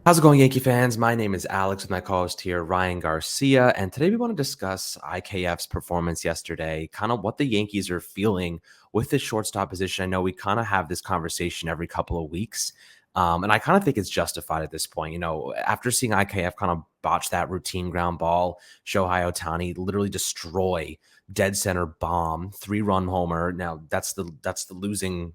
How's it going, Yankee fans? My name is Alex with my co-host here, Ryan Garcia, and today we want to discuss IKF's performance yesterday, kind of what the Yankees are feeling with the shortstop position. I know we kind of have this conversation every couple of weeks, and I kind of think it's justified at this point. After seeing IKF kind of botch that routine ground ball, Shohei Ohtani literally destroy dead center bomb, 3-run homer. Now that's the losing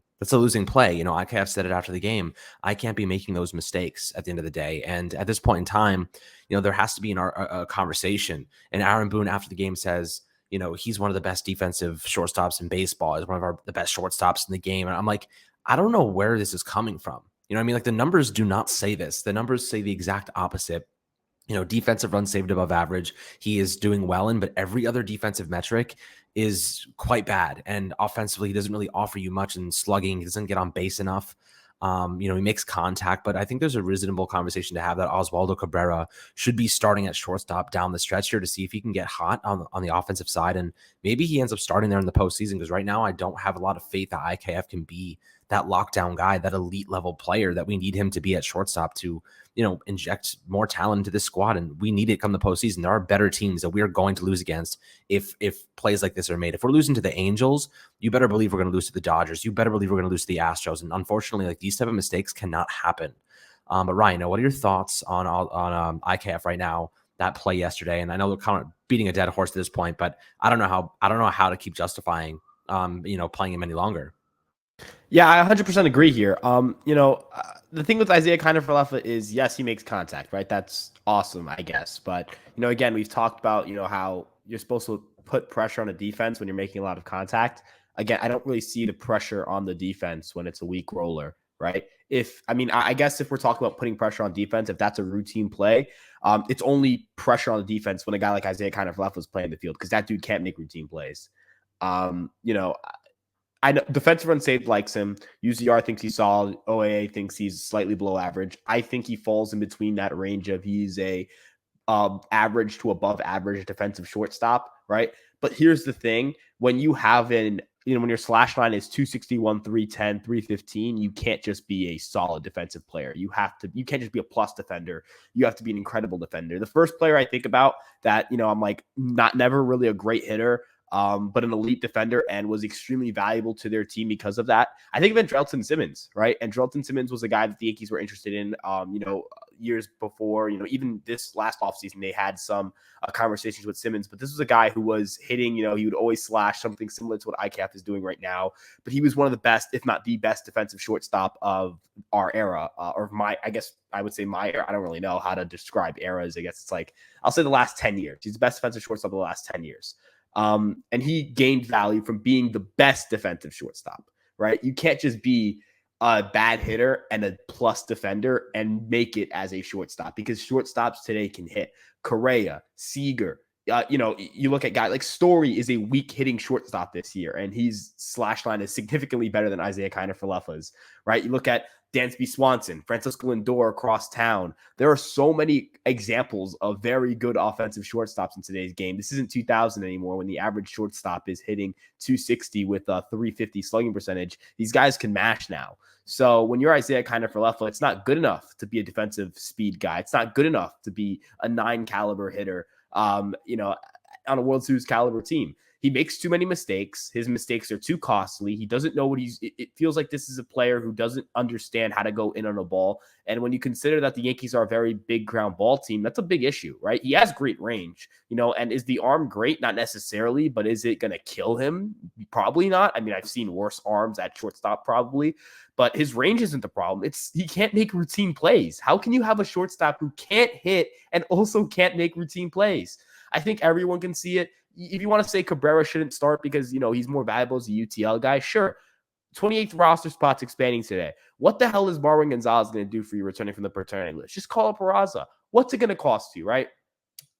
play. IKF said it after the game. I can't be making those mistakes at the end of the day. And at this point in time, there has to be a conversation. And Aaron Boone after the game says, he's one of the best defensive shortstops in baseball. He's one of the best shortstops in the game. And I'm like, I don't know where this is coming from. You know what I mean? Like the numbers do not say this. The numbers say the exact opposite. Defensive runs saved above average, he is doing well in, but every other defensive metric is quite bad. And offensively, he doesn't really offer you much in slugging. He doesn't get on base enough. He makes contact, but I think there's a reasonable conversation to have that Oswaldo Cabrera should be starting at shortstop down the stretch here to see if he can get hot on the offensive side. And maybe he ends up starting there in the postseason, because right now I don't have a lot of faith that IKF can be that lockdown guy, that elite level player that we need him to be at shortstop to, inject more talent into this squad. And we need it come the postseason. There are better teams that we are going to lose against if plays like this are made. If we're losing to the Angels, you better believe we're going to lose to the Dodgers. You better believe we're going to lose to the Astros. And unfortunately, like these type of mistakes cannot happen. But Ryan, what are your thoughts on IKF right now? That play yesterday, and I know they're kind of beating a dead horse at this point, but I don't know how to keep justifying playing him any longer. Yeah, I 100% agree here. The thing with Isaiah Kiner-Falefa is, yes, he makes contact, right? That's awesome, I guess. But, again, we've talked about, how you're supposed to put pressure on a defense when you're making a lot of contact. Again, I don't really see the pressure on the defense when it's a weak roller, right? I guess if we're talking about putting pressure on defense, if that's a routine play, it's only pressure on the defense when a guy like Isaiah Kiner-Falefa is playing the field, because that dude can't make routine plays. Um, you know, I know defensive run saved likes him. UZR thinks he's solid. OAA thinks he's slightly below average. I think he falls in between that range of he's a average to above average defensive shortstop, right? But here's the thing: when you have when your slash line is 261, 310, 315, you can't just be a solid defensive player. You can't just be a plus defender. You have to be an incredible defender. The first player I think about that, I'm like never really a great hitter, but an elite defender and was extremely valuable to their team because of that. I think of Andrelton Simmons, right? Andrelton Simmons was a guy that the Yankees were interested in, years before, even this last offseason, they had some conversations with Simmons, but this was a guy who was hitting, he would always slash, something similar to what IKF is doing right now. But he was one of the best, if not the best defensive shortstop of our era, I guess I would say my era. I don't really know how to describe eras. I guess it's like, I'll say the last 10 years. He's the best defensive shortstop of the last 10 years. And he gained value from being the best defensive shortstop, right? You can't just be a bad hitter and a plus defender and make it as a shortstop, because shortstops today can hit. Correa, Seager, you look at guys like Story is a weak hitting shortstop this year, and his slash line is significantly better than Isaiah Kiner-Falefa's, right? You look at Dansby Swanson, Francisco Lindor across town. There are so many examples of very good offensive shortstops in today's game. This isn't 2000 anymore when the average shortstop is hitting 260 with a 350 slugging percentage. These guys can mash now. So when you're Isaiah Kiner-Falefa, it's not good enough to be a defensive speed guy. It's not good enough to be a 9 caliber hitter, on a World Series caliber team. He makes too many mistakes. His mistakes are too costly. He doesn't know what it feels like this is a player who doesn't understand how to go in on a ball. And when you consider that the Yankees are a very big ground ball team, that's a big issue, right? He has great range, and is the arm great? Not necessarily, but is it going to kill him? Probably not. I mean, I've seen worse arms at shortstop probably, but his range isn't the problem. He can't make routine plays. How can you have a shortstop who can't hit and also can't make routine plays? I think everyone can see it. If you want to say Cabrera shouldn't start because, he's more valuable as a UTL guy, sure. 28th roster spots expanding today. What the hell is Marwin Gonzalez going to do for you returning from the paternity list? Just call up Peraza. What's it going to cost you, right?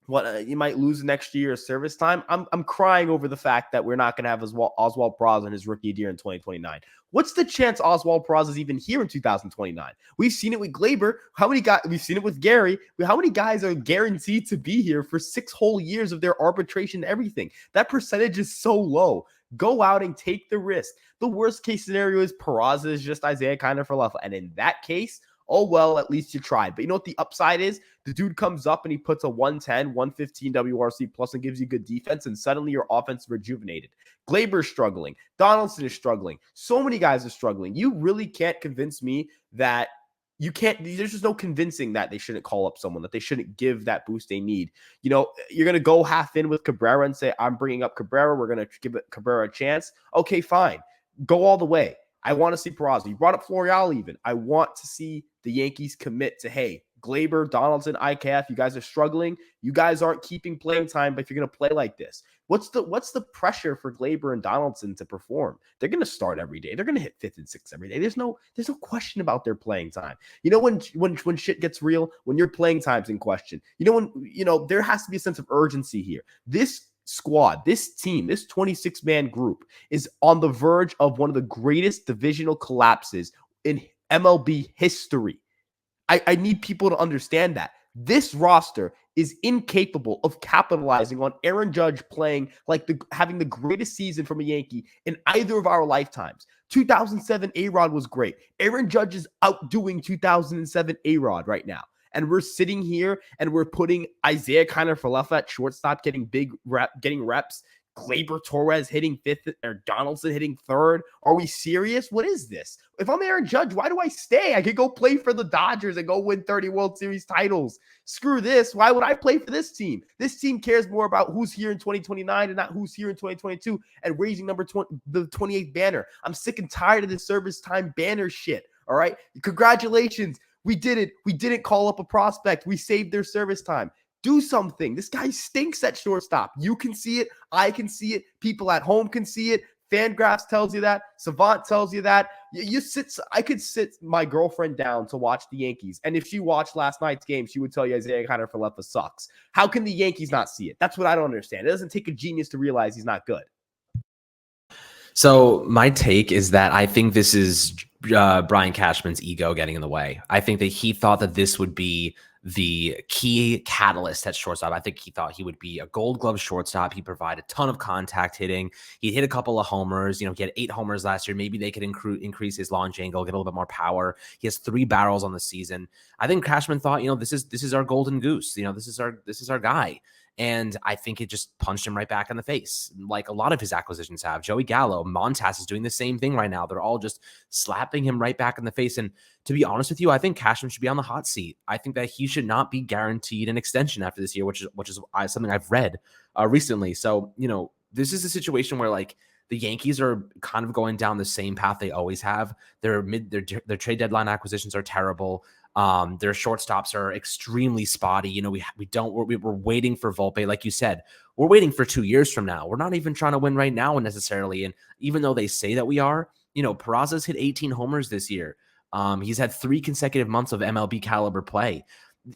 What you might lose next year of service time. I'm crying over the fact that we're not going to have Oswald Peraza in his rookie year in 2029. What's the chance Oswald Peraza is even here in 2029? We've seen it with Glaber. How many guys? We've seen it with Gary. How many guys are guaranteed to be here for 6 whole years of their arbitration and everything? That percentage is so low. Go out and take the risk. The worst case scenario is Peraza is just Isaiah Kiner-Falefa, and in that case, Oh, well, at least you tried. But you know what the upside is? The dude comes up and he puts a 110, 115 WRC plus and gives you good defense, and suddenly your offense is rejuvenated. Glaber's struggling. Donaldson is struggling. So many guys are struggling. You really can't convince me that you can't, there's just no convincing that they shouldn't call up someone, that they shouldn't give that boost they need. You know, you're going to go half in with Cabrera and say, I'm bringing up Cabrera. We're going to give Cabrera a chance. Okay, fine. Go all the way. I want to see Peraza. You brought up Florial even. I want to see the Yankees commit to, hey, Glaber, Donaldson, IKF, you guys are struggling. You guys aren't keeping playing time, but if you're going to play like this, what's the pressure for Glaber and Donaldson to perform? They're going to start every day. They're going to hit 5th and 6th every day. There's no question about their playing time. You know, when shit gets real, when your playing time's in question, there has to be a sense of urgency here. This squad, this team, this 26-man group is on the verge of one of the greatest divisional collapses in MLB history. I need people to understand that. This roster is incapable of capitalizing on Aaron Judge playing like having the greatest season from a Yankee in either of our lifetimes. 2007 A-Rod was great. Aaron Judge is outdoing 2007 A-Rod right now. And we're sitting here and we're putting Isaiah Kiner-Falefa at shortstop, getting reps. Glaber Torres hitting 5th or Donaldson hitting 3rd. Are we serious? What is this? If I'm Aaron Judge, why do I stay? I could go play for the Dodgers and go win 30 World Series titles. Screw this. Why would I play for this team? This team cares more about who's here in 2029 and not who's here in 2022 and raising the 28th banner. I'm sick and tired of this service time banner shit. All right. Congratulations. We did it. We didn't call up a prospect. We saved their service time. Do something. This guy stinks at shortstop. You can see it. I can see it. People at home can see it. Fangraphs tells you that. Savant tells you that. I could sit my girlfriend down to watch the Yankees, and if she watched last night's game, she would tell you Isaiah Kiner-Falefa sucks. How can the Yankees not see it? That's what I don't understand. It doesn't take a genius to realize he's not good. So my take is that I think this is Brian Cashman's ego getting in the way. I think that he thought that this would be the key catalyst at shortstop. I think he thought he would be a Gold Glove shortstop. He provided a ton of contact hitting. He hit a couple of homers. He had 8 homers last year. Maybe they could increase his launch angle, get a little bit more power. He has 3 barrels on the season. I think Cashman thought, this is our golden goose. This is our guy. And I think it just punched him right back in the face, like a lot of his acquisitions have. Joey Gallo, Montas is doing the same thing right now. They're all just slapping him right back in the face. And to be honest with you, I think Cashman should be on the hot seat. I think that he should not be guaranteed an extension after this year, which is something I've read recently. So, this is a situation where the Yankees are kind of going down the same path they always have. Their trade deadline acquisitions are terrible. Their shortstops are extremely spotty. We're waiting for Volpe. Like you said, we're waiting for 2 years from now. We're not even trying to win right now necessarily. And even though they say that we are, Peraza's hit 18 homers this year. He's had 3 consecutive months of MLB caliber play.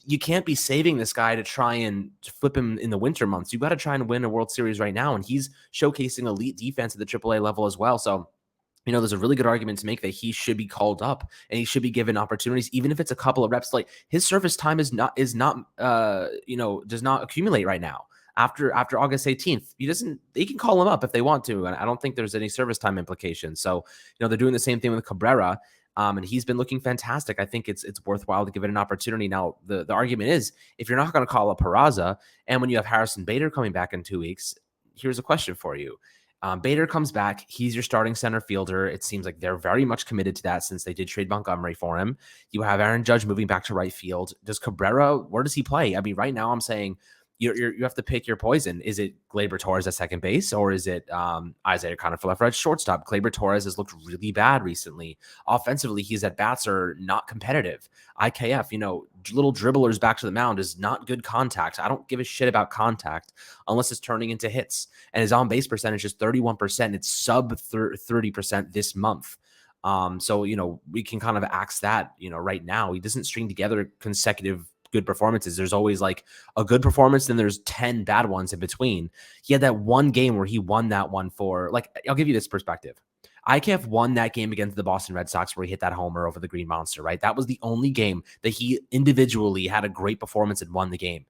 You can't be saving this guy to try and flip him in the winter months. You got to try and win a World Series right now. And he's showcasing elite defense at the AAA level as well. So, there's a really good argument to make that he should be called up and he should be given opportunities, even if it's a couple of reps. Like his service time does not accumulate right now. After August 18th, they can call him up if they want to. And I don't think there's any service time implications. So, they're doing the same thing with Cabrera. And he's been looking fantastic. I think it's worthwhile to give it an opportunity. Now, the argument is, if you're not going to call up Peraza, and when you have Harrison Bader coming back in 2 weeks, here's a question for you. Bader comes back. He's your starting center fielder. It seems like they're very much committed to that since they did trade Montgomery for him. You have Aaron Judge moving back to right field. Does Cabrera, where does he play? I mean, right now I'm saying you have to pick your poison. Is it Glaber Torres at second base, or is it Isaiah Kiner-Falefa at shortstop? Glaber Torres has looked really bad recently. Offensively, his at-bats are not competitive. IKF, little dribblers back to the mound is not good contact. I don't give a shit about contact unless it's turning into hits. And his on-base percentage is 31%. It's sub 30% this month. So, we can kind of axe that, right now. He doesn't string together consecutive good performances. There's always like a good performance, then there's 10 bad ones in between. He had that one game where he won that one for, I'll give you this perspective. IKF won that game against the Boston Red Sox where he hit that homer over the Green Monster, right? That was the only game that he individually had a great performance and won the game.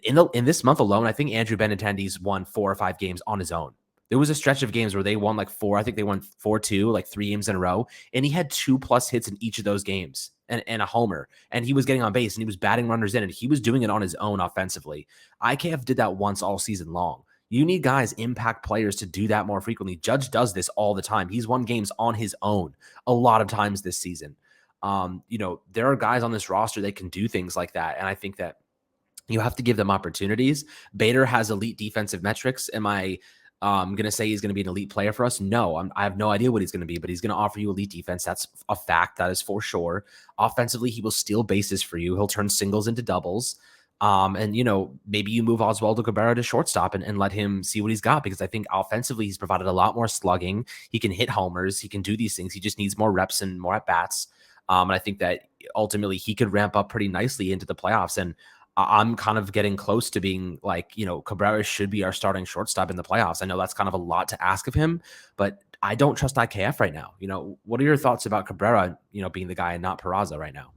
In this month alone, I think Andrew Benintendi's won 4 or 5 games on his own. There was a stretch of games where they won like four. I think they won 4-2, like 3 games in a row. And he had 2+ hits in each of those games and a homer. And he was getting on base and he was batting runners in and he was doing it on his own offensively. IKF did that once all season long. You need guys, impact players, to do that more frequently. Judge does this all the time. He's won games on his own a lot of times this season. There are guys on this roster that can do things like that. And I think that you have to give them opportunities. Bader has elite defensive metrics. Am I going to say he's going to be an elite player for us? No, I have no idea what he's going to be, but he's going to offer you elite defense. That's a fact. That is for sure. Offensively, he will steal bases for you. He'll turn singles into doubles. Maybe you move Oswaldo Cabrera to shortstop and let him see what he's got, because I think offensively he's provided a lot more slugging. He can hit homers. He can do these things. He just needs more reps and more at bats. And I think that ultimately he could ramp up pretty nicely into the playoffs. And I'm kind of getting close to being like, Cabrera should be our starting shortstop in the playoffs. I know that's kind of a lot to ask of him, but I don't trust IKF right now. What are your thoughts about Cabrera, being the guy and not Peraza right now?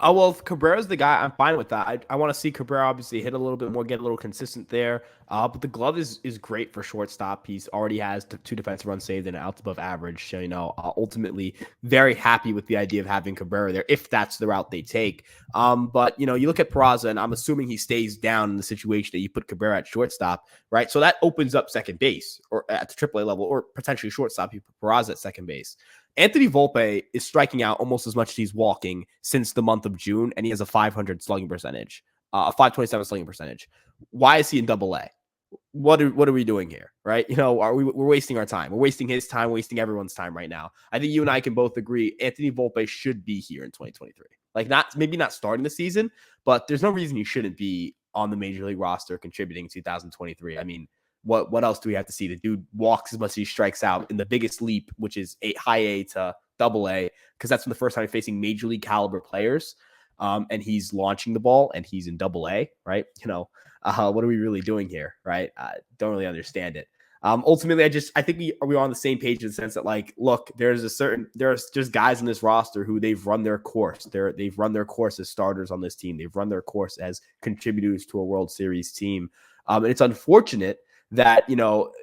Oh, well, if Cabrera's the guy, I'm fine with that. I want to see Cabrera obviously hit a little bit more, get a little consistent there. But the glove is great for shortstop. He's already has 2 defensive runs saved and outs above average. So, ultimately very happy with the idea of having Cabrera there if that's the route they take. But, you look at Peraza, and I'm assuming he stays down in the situation that you put Cabrera at shortstop, right? So that opens up second base or at the AAA level, or potentially shortstop. You put Peraza at second base. Anthony Volpe is striking out almost as much as he's walking since the month of June, and he has a 500 slugging percentage, a 527 slugging percentage. Why is he in Double A? What are we doing here, right? We're wasting our time. We're wasting his time, wasting everyone's time right now. I think you and I can both agree Anthony Volpe should be here in 2023. Like, maybe not starting the season, but there's no reason you shouldn't be on the major league roster contributing in 2023. I mean, what else do we have to see? The dude walks as much as he strikes out in the biggest leap, which is high A to Double A, because that's when the first time you're facing major league caliber players. And he's launching the ball and he's in Double A, right? What are we really doing here, right? Don't really understand it. Ultimately, I think we're on the same page in the sense that, like, look, there's just guys in this roster who they've run their course. They've run their course as starters on this team. They've run their course as contributors to a World Series team. And it's unfortunate that,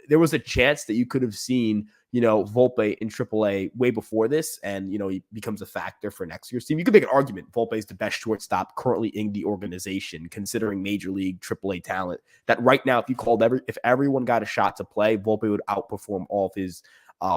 there was a chance that you could have seen, Volpe in AAA way before this, and, he becomes a factor for next year's team. You could make an argument Volpe is the best shortstop currently in the organization, considering major league AAA talent. That right now, if everyone got a shot to play, Volpe would outperform all of his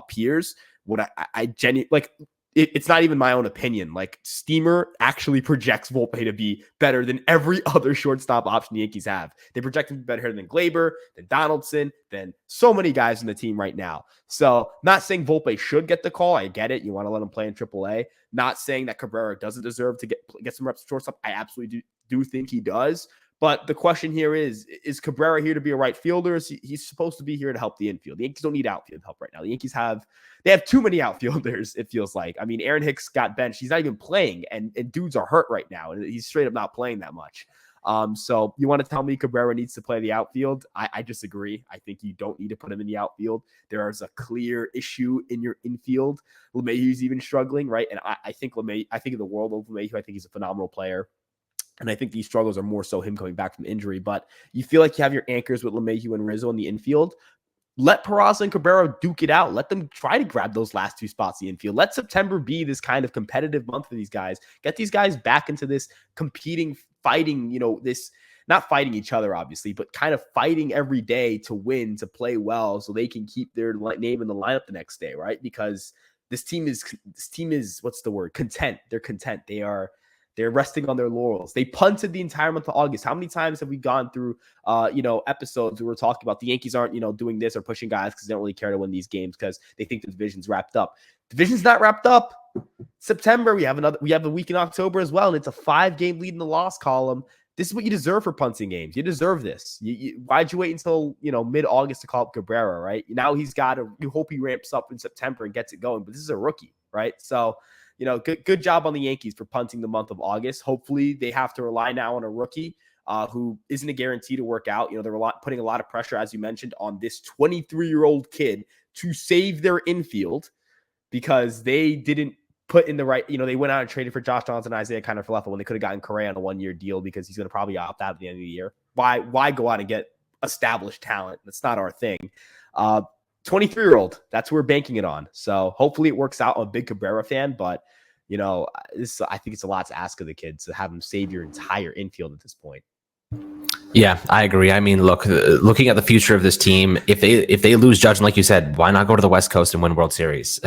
peers. What I genuinely like. It's not even my own opinion. Like, Steamer actually projects Volpe to be better than every other shortstop option the Yankees have. They project him to be better than Glaber, than Donaldson, than so many guys in the team right now. So, not saying Volpe should get the call. I get it. You want to let him play in AAA. Not saying that Cabrera doesn't deserve to get some reps at shortstop. I absolutely do think he does. But the question here is Cabrera here to be a right fielder? He's supposed to be here to help the infield. The Yankees don't need outfield help right now. The Yankees have too many outfielders, it feels like. I mean, Aaron Hicks got benched. He's not even playing, and dudes are hurt right now, and he's straight up not playing that much. So you want to tell me Cabrera needs to play the outfield? I disagree. I think you don't need to put him in the outfield. There is a clear issue in your infield. LeMahieu's even struggling, right? And I think in the world of LeMahieu, I think he's a phenomenal player. And I think these struggles are more so him coming back from injury. But you feel like you have your anchors with LeMahieu and Rizzo in the infield. Let Peraza and Cabrera duke it out. Let them try to grab those last 2 spots in the infield. Let September be this kind of competitive month for these guys. Get these guys back into this competing, fighting, this not fighting each other, obviously, but kind of fighting every day to win, to play well, so they can keep their name in the lineup the next day, right? Because this team is what's the word? Content. They're content. They're resting on their laurels. They punted the entire month of August. How many times have we gone through, episodes where we're talking about the Yankees aren't, doing this or pushing guys because they don't really care to win these games because they think the division's wrapped up. Division's not wrapped up. September, we have a week in October as well, and it's a 5-game lead in the loss column. This is what you deserve for punting games. You deserve this. Why'd you wait until, mid-August to call up Cabrera, right? Now you hope he ramps up in September and gets it going, but this is a rookie, right? So, good job on the Yankees for punting the month of August. Hopefully they have to rely now on a rookie who isn't a guarantee to work out. They're putting a lot of pressure, as you mentioned, on this 23-year-old kid to save their infield because they didn't put in the right, they went out and traded for Josh Johnson and Isaiah Kiner-Falefa when they could have gotten Correa on a 1-year deal because he's going to probably opt out at the end of the year. Why go out and get established talent? That's not our thing. Uh, 23-year-old, that's what we're banking it on. So hopefully it works out. I'm a big Cabrera fan, but I think it's a lot to ask of the kids to have them save your entire infield at this point. Yeah, I agree. I mean, look, looking at the future of this team, if they lose Judge, and like you said, why not go to the West Coast and win World Series?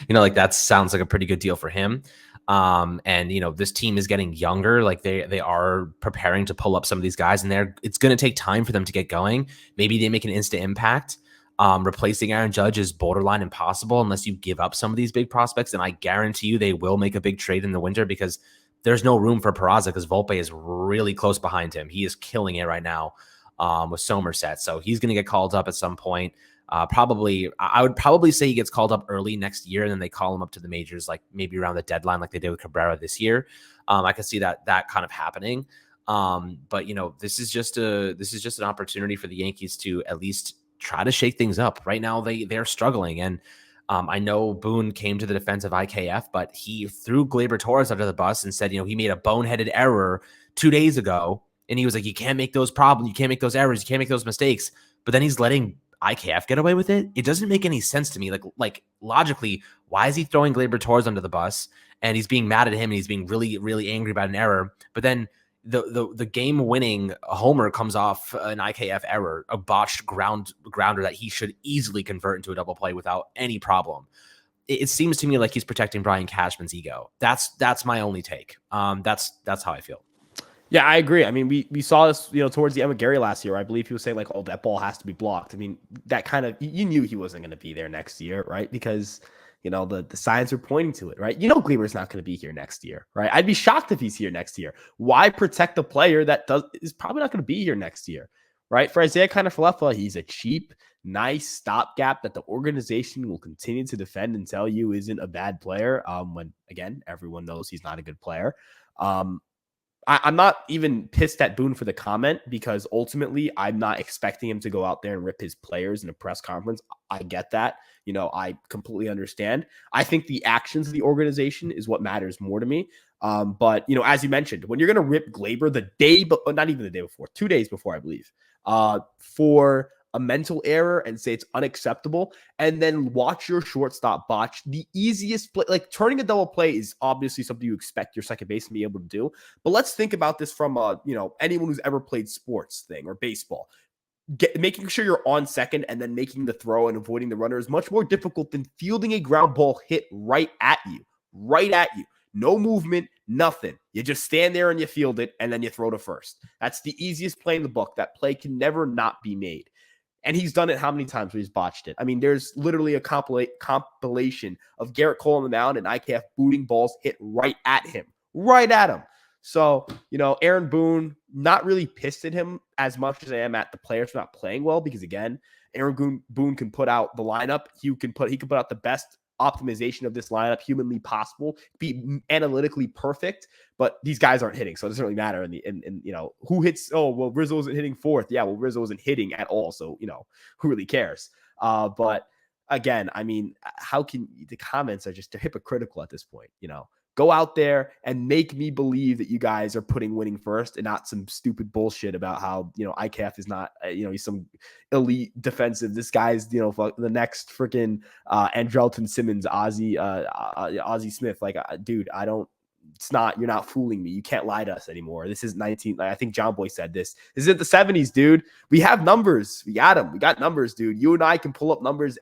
Like that sounds like a pretty good deal for him. And this team is getting younger. Like they are preparing to pull up some of these guys, and it's going to take time for them to get going. Maybe they make an instant impact. Replacing Aaron Judge is borderline impossible unless you give up some of these big prospects. And I guarantee you they will make a big trade in the winter because there's no room for Peraza because Volpe is really close behind him. He is killing it right now with Somerset. So he's going to get called up at some point. I would probably say he gets called up early next year, and then they call him up to the majors, like maybe around the deadline, like they did with Cabrera this year. I could see that kind of happening. But this is just an opportunity for the Yankees to at least try to shake things up. Right now, they're struggling, and I know Boone came to the defense of IKF, but he threw Gleyber Torres under the bus and said, he made a boneheaded error 2 days ago. And he was like, you can't make those problems. You can't make those errors. You can't make those mistakes. But then he's letting IKF get away with it. It doesn't make any sense to me. Like logically, why is he throwing Gleyber Torres under the bus? And he's being mad at him and he's being really, really angry about an error. But then the game winning homer comes off an IKF error, a botched grounder that he should easily convert into a double play without any problem. It seems to me like he's protecting Brian Cashman's ego. That's my only take. That's how I feel. Yeah, I agree. I mean, we saw this, towards the end of Gary last year. I believe he was saying like, "Oh, that ball has to be blocked." I mean, that kind of, you knew he wasn't going to be there next year, right? Because the signs are pointing to it, right? Gleyber's not going to be here next year, right? I'd be shocked if he's here next year. Why protect a player that is probably not going to be here next year, right? For Isaiah Kiner-Falefa, he's a cheap, nice stopgap that the organization will continue to defend and tell you isn't a bad player. When again, everyone knows he's not a good player. I'm not even pissed at Boone for the comment because ultimately I'm not expecting him to go out there and rip his players in a press conference. I get that. I completely understand. I think the actions of the organization is what matters more to me. But, as you mentioned, when you're going to rip Gleyber the day, but not even the day before, 2 days before, I believe, for a mental error and say it's unacceptable, and then watch your shortstop botch the easiest play. Like turning a double play is obviously something you expect your second baseman to be able to do. But let's think about this from anyone who's ever played sports thing or baseball. Making sure you're on second and then making the throw and avoiding the runner is much more difficult than fielding a ground ball hit right at you. No movement, nothing. You just stand there and you field it and then you throw to first. That's the easiest play in the book. That play can never not be made. And he's done it how many times where he's botched it? I mean, there's literally a compilation of Garrett Cole on the mound and IKF booting balls hit right at him. So, Aaron Boone, not really pissed at him as much as I am at the players not playing well, because again, Aaron Boone can put out the lineup. He can put out the best optimization of this lineup humanly possible, be analytically perfect, but these guys aren't hitting, so it doesn't really matter. And who hits? Oh, well, Rizzo isn't hitting fourth. Yeah, well, Rizzo isn't hitting at all, so who really cares? But again, I mean, how can the comments are just hypocritical at this point? Go out there and make me believe that you guys are putting winning first and not some stupid bullshit about how, IKF is not, he's some elite defensive. This guy's, the next freaking Andrelton Simmons, Ozzie Smith. Like, dude, you're not fooling me. You can't lie to us anymore. This is 19. I think John Boy said this. This is the 70s, dude. We have numbers. We got them. We got numbers, dude. You and I can pull up numbers,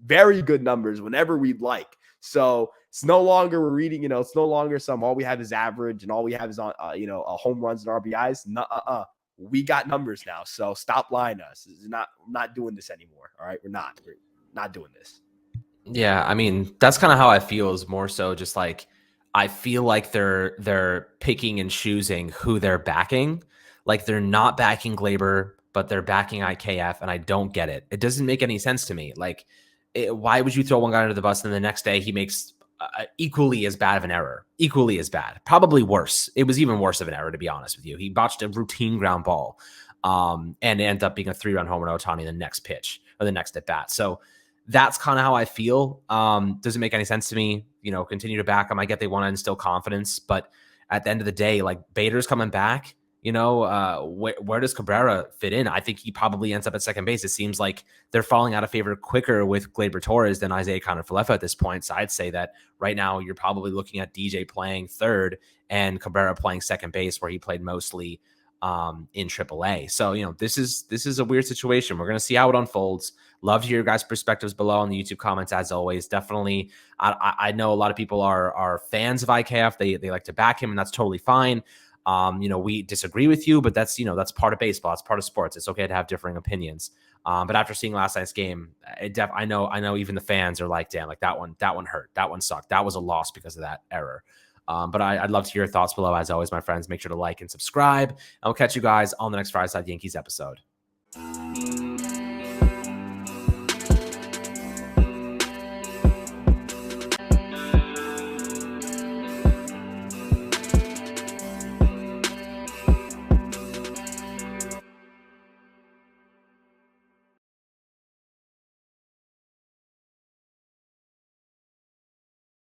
very good numbers whenever we'd like. So it's no longer we're reading, it's no longer all we have is average and all we have is on, home runs and RBIs. We got numbers now. So stop lying to us. We're not doing this anymore. All right. We're not doing this. Yeah. I mean, that's kind of how I feel, is more so just like, I feel like they're picking and choosing who they're backing. Like they're not backing Gleyber, but they're backing IKF. And I don't get it. It doesn't make any sense to me. Like, why would you throw one guy under the bus and the next day he makes equally as bad of an error? Equally as bad, probably worse. It was even worse of an error, to be honest with you. He botched a routine ground ball, and it ended up being a 3-run homer to Ohtani the next pitch or the next at bat. So that's kind of how I feel. Doesn't make any sense to me. Continue to back them. I get they want to instill confidence, but at the end of the day, like Bader's coming back. where does Cabrera fit in? I think he probably ends up at second base. It seems like they're falling out of favor quicker with Gleyber Torres than Isaiah Kiner-Falefa at this point. So I'd say that right now you're probably looking at DJ playing third and Cabrera playing second base, where he played mostly in AAA. So, this is a weird situation. We're going to see how it unfolds. Love to hear your guys' perspectives below on the YouTube comments, as always. Definitely, I know a lot of people are fans of IKF. They like to back him, and that's totally fine. We disagree with you, but that's part of baseball. It's part of sports. It's okay to have differing opinions. But after seeing last night's game, I know even the fans are like, damn, like that one hurt. That one sucked. That was a loss because of that error. But I'd love to hear your thoughts below. As always, my friends, make sure to like and subscribe. And I'll catch you guys on the next Fireside Yankees episode.